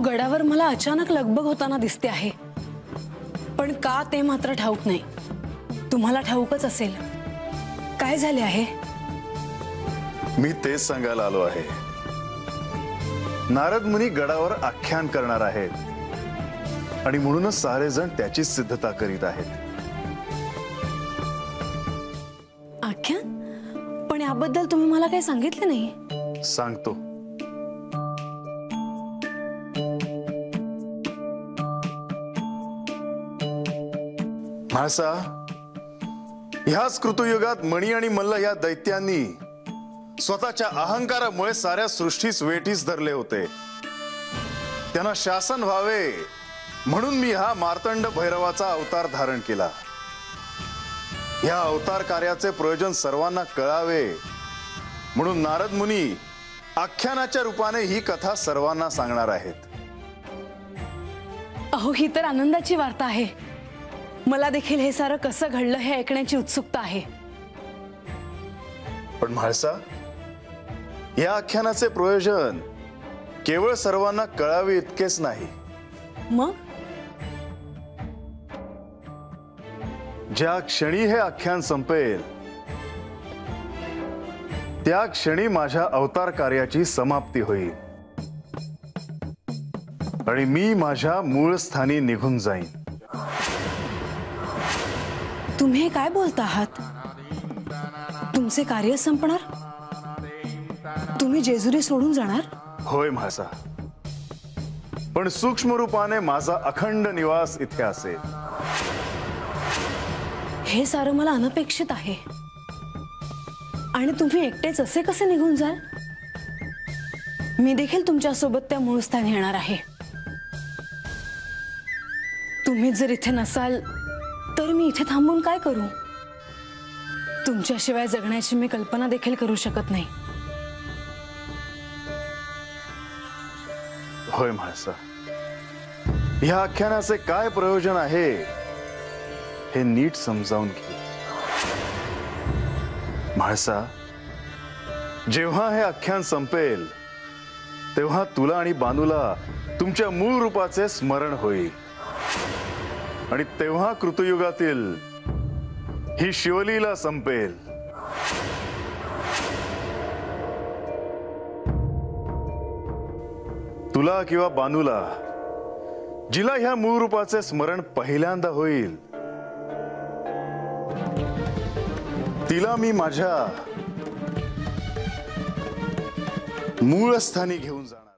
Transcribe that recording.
गडावर मला अचानक लगबग होताना दिसते आहे, पण का ते मात्र ठाऊक नाही। तुम्हाला ठाऊकच असेल। काय झाले आहे? मी तेच सांगायला आलो आहे। नारद मुनी गडावर आख्यान करणार आहेत आणि म्हणूनच सारे जण त्याची सिद्धता करीत आहेत। आख्यान? पण याबद्दल तुम्ही मला काही सांगितले नाही। सांगतो। म्हाळसा, ह्याच कृतयुगात मणी आणि मल्ल या दैत्यांनी स्वतःच्या अहंकारामुळे साऱ्या सृष्टीस वेठीस धरले होते। त्यांना शासन व्हावे म्हणून मी हा मार्तंड भैरवाचा अवतार धारण केला। या अवतार कार्याचे प्रयोजन सर्वांना कळावे म्हणून नारद मुनी आख्यानाच्या रूपाने ही कथा सर्वांना सांगणार आहेत। अहो, ही तर आनंदाची वार्ता आहे। मला देखील हे सारं कसं घडलं हे ऐकण्याची उत्सुकता आहे। पण म्हाळसा, या आख्यानाचे प्रयोजन केवळ सर्वांना कळावे इतकेच नाही। मग ज्या क्षणी हे आख्यान संपेल त्या क्षणी माझ्या अवतार कार्याची समाप्ती होईल आणि मी माझ्या मूळ स्थानी निघून जाईन। तुम्ही काय बोलता आहात? तुमचे कार्य संपणार? तुम्ही जेजुरी सोडून जाणार? होय म्हाळसा, पण सूक्ष्म रूपाने माझा अखंड निवास इथे असेल। हे सारं मला अनपेक्षित आहे। आणि तुम्ही एकटेच असे कसे निघून जाल? मी देखील तुमच्या सोबत त्या मूळ स्थानी येणार आहे। तुम्ही जर इथे नसाल तर मी इथे थांबून काय करू? तुमच्याशिवाय जगण्याची मी कल्पना देखील करू शकत नाही। होय म्हाळसा, या आख्यानाचे काय प्रयोजन आहे हे नीट समजावून घे। म्हाळसा, जेव्हा हे आख्यान संपेल तेव्हा तुला आणि बानूला तुमच्या मूळ रूपाचे स्मरण होईल आणि तेव्हा कृतयुगातील ही शिवलीला संपेल। तुला किंवा बानूला जिला ह्या मूळ रूपाचे स्मरण पहिल्यांदा होईल तिला मी माझ्या मूळ स्थानी घेऊन जाणार।